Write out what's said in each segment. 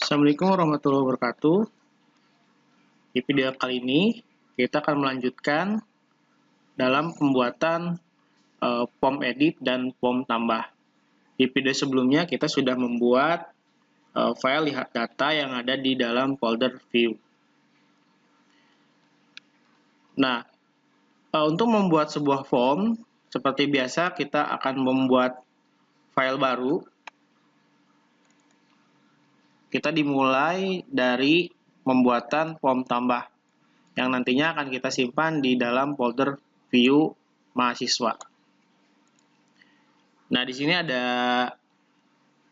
Assalamualaikum warahmatullahi wabarakatuh. Di video kali ini kita akan melanjutkan dalam pembuatan form edit dan form tambah. Di video sebelumnya kita sudah membuat file lihat data yang ada di dalam folder view. Nah, untuk membuat sebuah form, seperti biasa kita akan membuat file baru. Kita dimulai dari pembuatan form tambah yang nantinya akan kita simpan di dalam folder view mahasiswa. Nah, di sini ada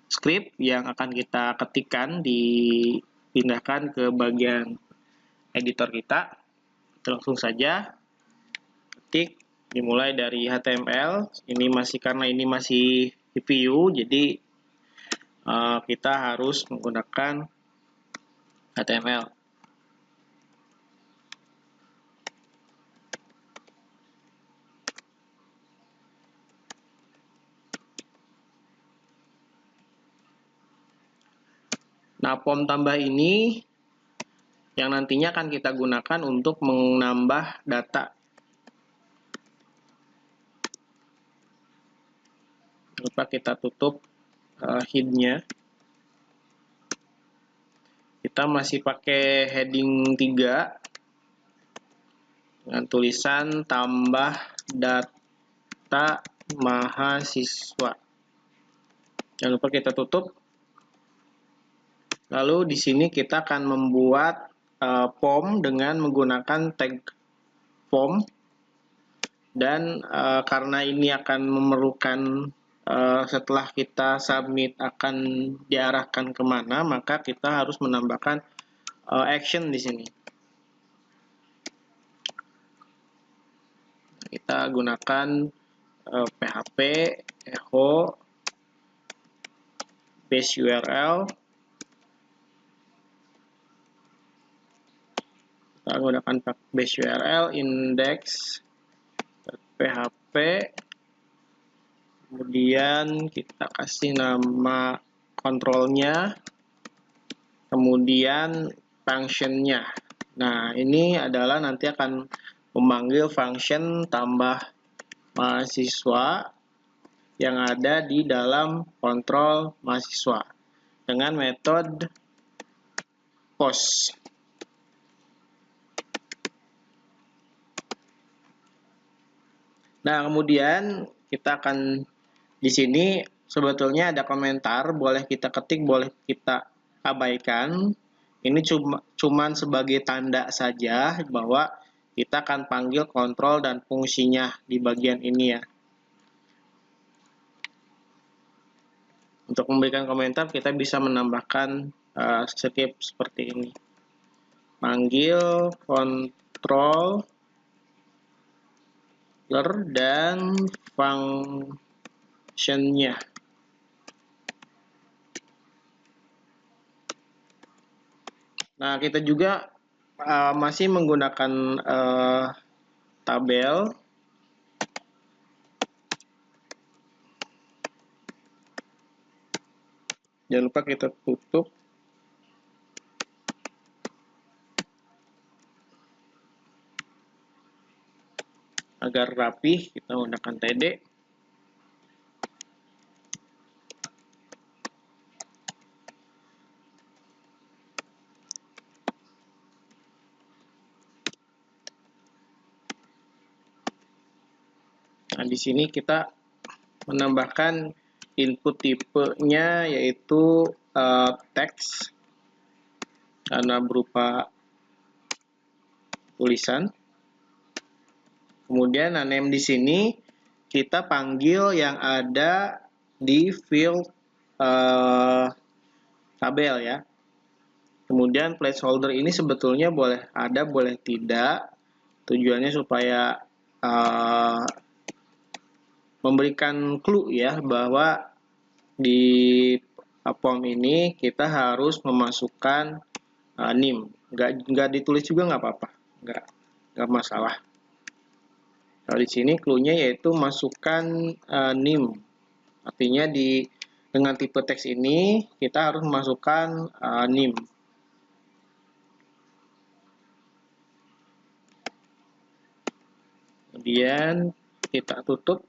script yang akan kita ketikkan, dipindahkan ke bagian editor kita. Langsung saja ketik, dimulai dari HTML. Karena ini masih view, jadi kita harus menggunakan HTML. Nah, form tambah ini yang nantinya akan kita gunakan untuk menambah data. Lupa kita tutup head-nya. Kita masih pakai heading 3 dengan tulisan tambah data mahasiswa. Jangan lupa kita tutup. Lalu di sini kita akan membuat form dengan menggunakan tag form, dan karena ini akan memerlukan setelah kita submit akan diarahkan kemana, maka kita harus menambahkan action di sini. Kita gunakan PHP echo base URL. Kita gunakan base URL index.php. Kemudian kita kasih nama kontrolnya, kemudian function-nya. Nah, ini adalah nanti akan memanggil function tambah mahasiswa yang ada di dalam kontrol mahasiswa dengan metode post. Nah, kemudian kita akan di sini sebetulnya ada komentar, boleh kita ketik, boleh kita abaikan. Ini cuman sebagai tanda saja bahwa kita akan panggil kontrol dan fungsinya di bagian ini ya. Untuk memberikan komentar kita bisa menambahkan script seperti ini. Panggil kontrol dan function-nya. Nah, kita juga masih menggunakan tabel. Jangan lupa kita tutup. Agar rapi, kita menggunakan TD. Nah, di sini kita menambahkan input tipenya yaitu teks karena berupa tulisan. Kemudian name di sini kita panggil yang ada di field tabel ya. Kemudian placeholder ini sebetulnya boleh ada, boleh tidak. Tujuannya supaya memberikan clue ya, bahwa di form ini kita harus memasukkan name. Nggak ditulis juga nggak apa-apa, nggak masalah. Kalau di sini clue-nya yaitu masukkan name, artinya dengan tipe teks ini kita harus memasukkan NIM. Kemudian kita tutup.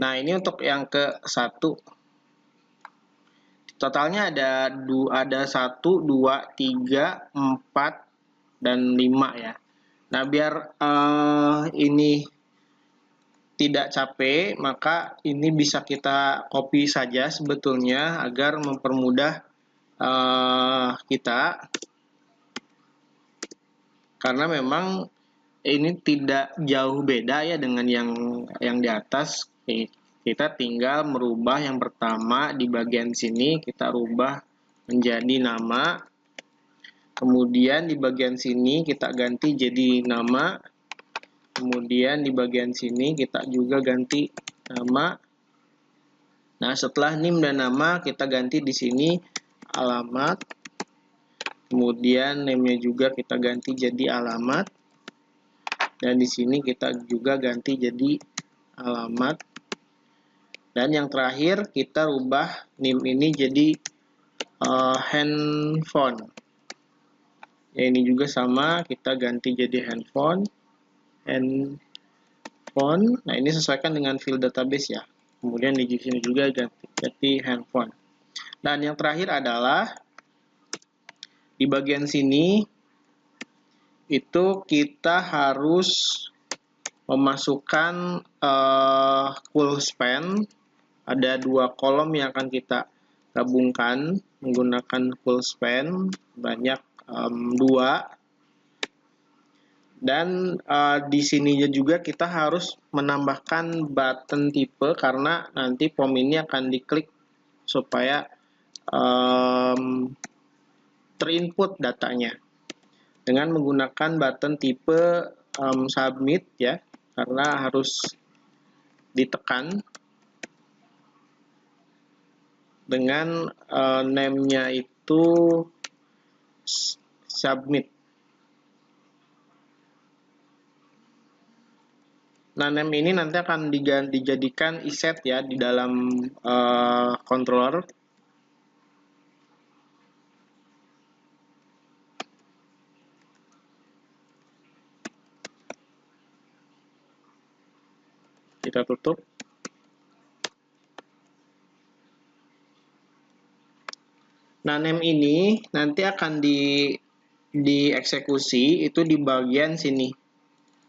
Nah, ini untuk yang ke-1. Totalnya ada 1, 2, 3, 4, dan 5 ya. Nah, biar ini tidak capek, maka ini bisa kita copy saja sebetulnya agar mempermudah kita. Karena memang ini tidak jauh beda ya dengan yang di atas. Kita tinggal merubah yang pertama di bagian sini, kita rubah menjadi nama. Kemudian di bagian sini kita ganti jadi nama. Kemudian di bagian sini kita juga ganti nama. Nah, setelah NIM dan nama kita ganti di sini alamat. Kemudian name-nya juga kita ganti jadi alamat. Dan di sini kita juga ganti jadi alamat. Dan yang terakhir kita rubah NIM ini jadi handphone. Ya, ini juga sama, kita ganti jadi handphone. Nah, ini sesuaikan dengan field database ya. Kemudian di sini juga ganti handphone. Dan yang terakhir adalah di bagian sini itu kita harus memasukkan cool span. Ada 2 kolom yang akan kita gabungkan menggunakan cool span, banyak 2. Dan di sininya juga kita harus menambahkan button tipe karena nanti form ini akan diklik supaya terinput datanya dengan menggunakan button tipe submit ya, karena harus ditekan dengan name-nya itu submit. Nah, name ini nanti akan dijadikan iset ya di dalam controller. Kita tutup. Nah, name ini nanti akan dieksekusi itu di bagian sini.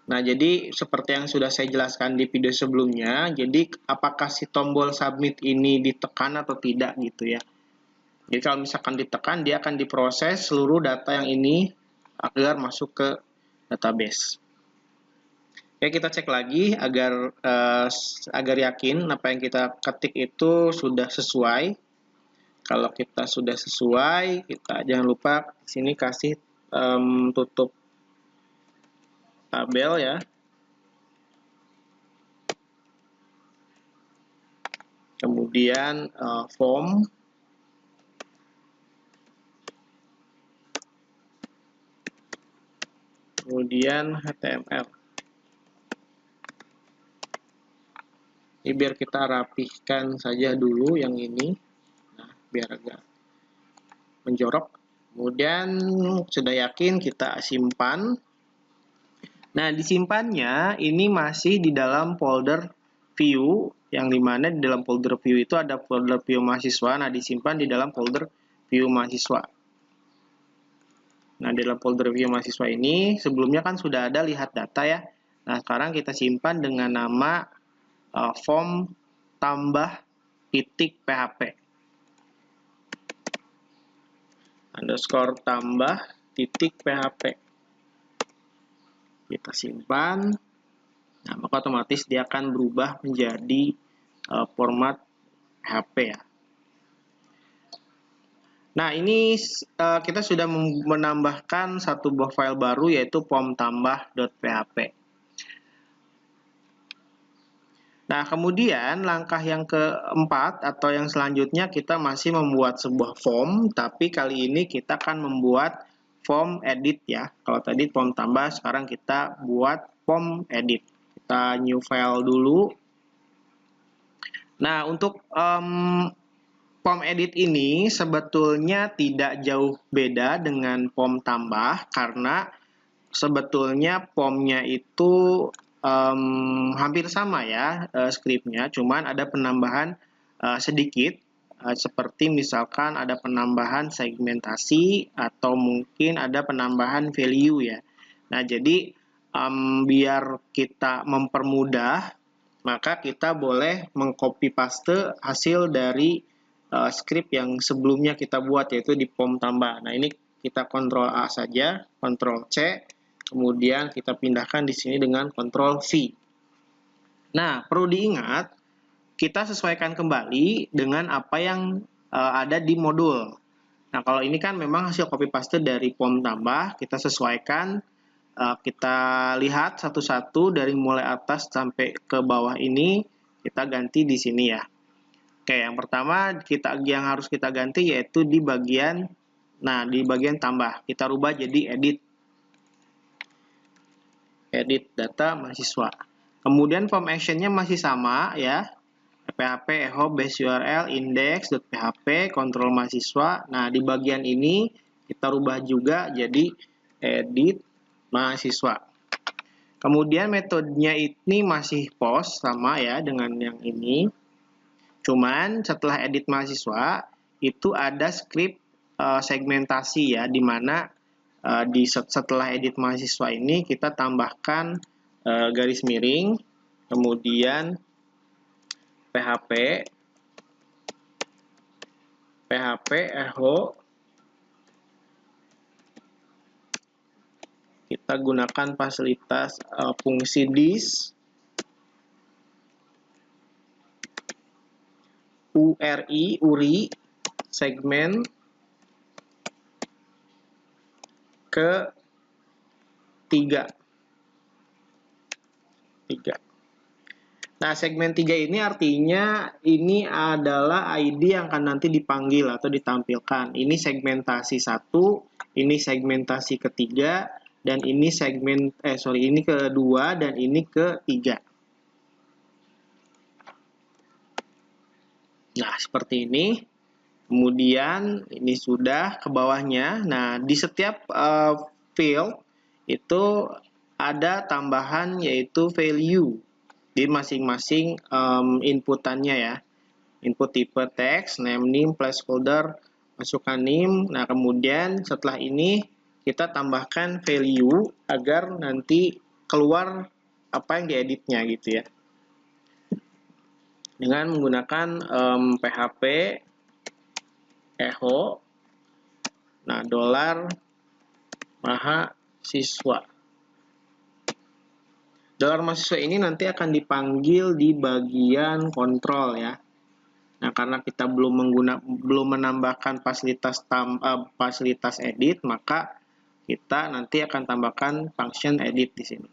Nah, jadi seperti yang sudah saya jelaskan di video sebelumnya, jadi apakah si tombol submit ini ditekan atau tidak gitu ya. Jadi kalau misalkan ditekan, dia akan diproses seluruh data yang ini agar masuk ke database. Oke, kita cek lagi agar yakin apa yang kita ketik itu sudah sesuai. Kalau kita sudah sesuai, kita jangan lupa di sini kasih tutup tabel ya. Kemudian form. Kemudian HTML. Ini biar kita rapihkan saja dulu yang ini. Nah, biar agak menjorok. Kemudian sudah yakin kita simpan. Nah, disimpannya ini masih di dalam folder view, yang dimana di dalam folder view itu ada folder view mahasiswa. Nah, disimpan di dalam folder view mahasiswa. Nah, di dalam folder view mahasiswa ini sebelumnya kan sudah ada lihat data ya. Nah, sekarang kita simpan dengan nama form tambah titik PHP. Underscore tambah titik PHP. Kita simpan. Nah, maka otomatis dia akan berubah menjadi format PHP ya. Nah, ini kita sudah menambahkan satu buah file baru yaitu formtambah.php. Nah, kemudian langkah yang keempat atau yang selanjutnya kita masih membuat sebuah form, tapi kali ini kita akan membuat form edit ya. Kalau tadi form tambah, sekarang kita buat form edit. kita new file dulu. Nah, untuk POM edit ini sebetulnya tidak jauh beda dengan POM tambah, karena sebetulnya POM-nya itu hampir sama ya skripnya, cuman ada penambahan sedikit, seperti misalkan ada penambahan segmentasi atau mungkin ada penambahan value ya. Nah, jadi biar kita mempermudah, maka kita boleh mengcopy paste hasil dari script yang sebelumnya kita buat, yaitu di POM tambah. Nah, ini kita Ctrl A saja, Ctrl C, kemudian kita pindahkan di sini dengan Ctrl V. Nah, perlu diingat, kita sesuaikan kembali dengan apa yang ada di modul. Nah, kalau ini kan memang hasil copy paste dari POM tambah, kita sesuaikan, kita lihat satu-satu dari mulai atas sampai ke bawah ini, kita ganti di sini ya. Oke, yang pertama yang harus kita ganti yaitu di bagian tambah. Kita rubah jadi edit data mahasiswa. Kemudian form action-nya masih sama ya. PHP echo base URL index.php kontrol mahasiswa. Nah, di bagian ini kita rubah juga jadi edit mahasiswa. Kemudian metodenya ini masih post sama ya dengan yang ini. Cuman setelah edit mahasiswa itu ada script segmentasi ya, di mana setelah edit mahasiswa ini kita tambahkan garis miring, kemudian PHP echo, kita gunakan fasilitas fungsi dis, URI segmen ke 3. Nah, segmen 3 ini artinya ini adalah ID yang akan nanti dipanggil atau ditampilkan. Ini segmentasi 1, ini segmentasi ketiga, dan ini ini kedua dan ini ketiga. Nah, seperti ini. Kemudian ini sudah ke bawahnya. Nah, di setiap field itu ada tambahan yaitu value di masing-masing inputannya ya. Input tipe teks, name, placeholder, masukkan name. Nah, kemudian setelah ini kita tambahkan value agar nanti keluar apa yang dieditnya gitu ya. Dengan menggunakan PHP echo, nah dolar mahasiswa. Dolar mahasiswa ini nanti akan dipanggil di bagian kontrol ya. Nah, karena kita belum menambahkan fasilitas edit, maka kita nanti akan tambahkan function edit di sini.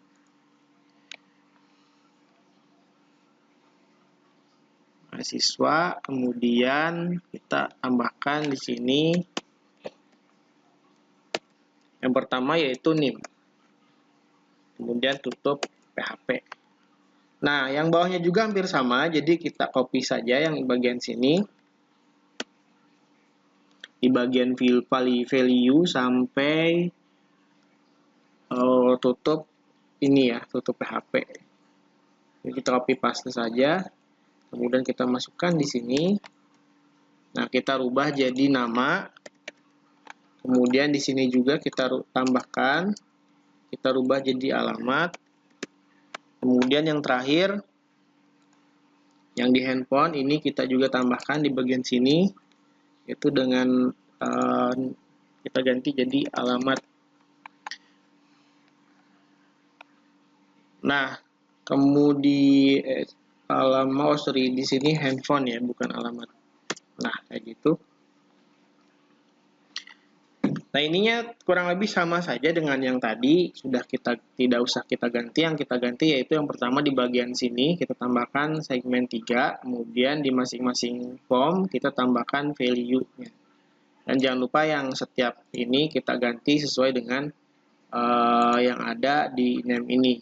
Mahasiswa, kemudian kita tambahkan di sini yang pertama yaitu name. Kemudian tutup PHP. Nah, yang bawahnya juga hampir sama, jadi kita copy saja yang di bagian sini. Di bagian value sampai tutup ini ya, tutup PHP. Jadi kita copy paste saja. Kemudian kita masukkan di sini. Nah, kita rubah jadi nama. Kemudian di sini juga kita tambahkan. Kita rubah jadi alamat. Kemudian yang terakhir, yang di handphone ini kita juga tambahkan di bagian sini. Itu dengan kita ganti jadi alamat. Nah, kemudian alamat, di sini handphone ya, bukan alamat. Nah, kayak gitu. Nah, ininya kurang lebih sama saja dengan yang tadi, tidak usah kita ganti. Yang kita ganti yaitu yang pertama di bagian sini kita tambahkan segmen 3, kemudian di masing-masing form kita tambahkan value-nya. Dan jangan lupa yang setiap ini kita ganti sesuai dengan yang ada di name ini.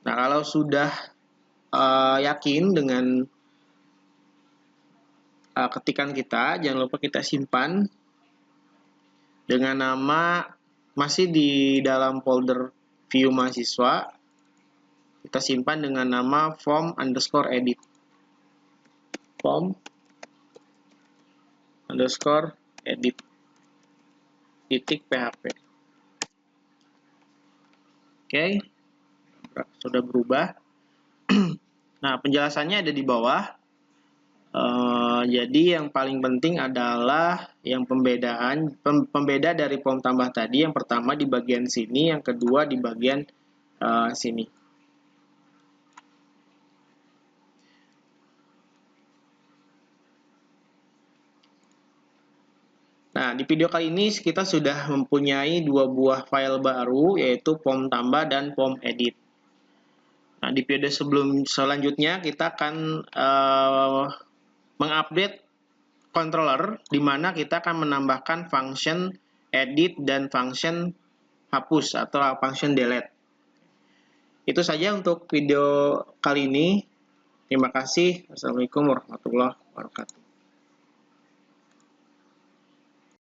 Nah, kalau sudah yakin dengan ketikan kita, jangan lupa kita simpan dengan nama masih di dalam folder view mahasiswa. Kita simpan dengan nama form_edit. Form_edit .php. Oke, sudah berubah. Nah, penjelasannya ada di bawah. Jadi yang paling penting adalah yang pembeda dari form tambah tadi. Yang pertama di bagian sini, yang kedua di bagian sini. Nah, di video kali ini kita sudah mempunyai dua buah file baru, yaitu form tambah dan form edit. Nah, di video selanjutnya kita akan mengupdate controller, di mana kita akan menambahkan function edit dan function hapus atau function delete. Itu saja untuk video kali ini. Terima kasih. Assalamualaikum warahmatullahi wabarakatuh.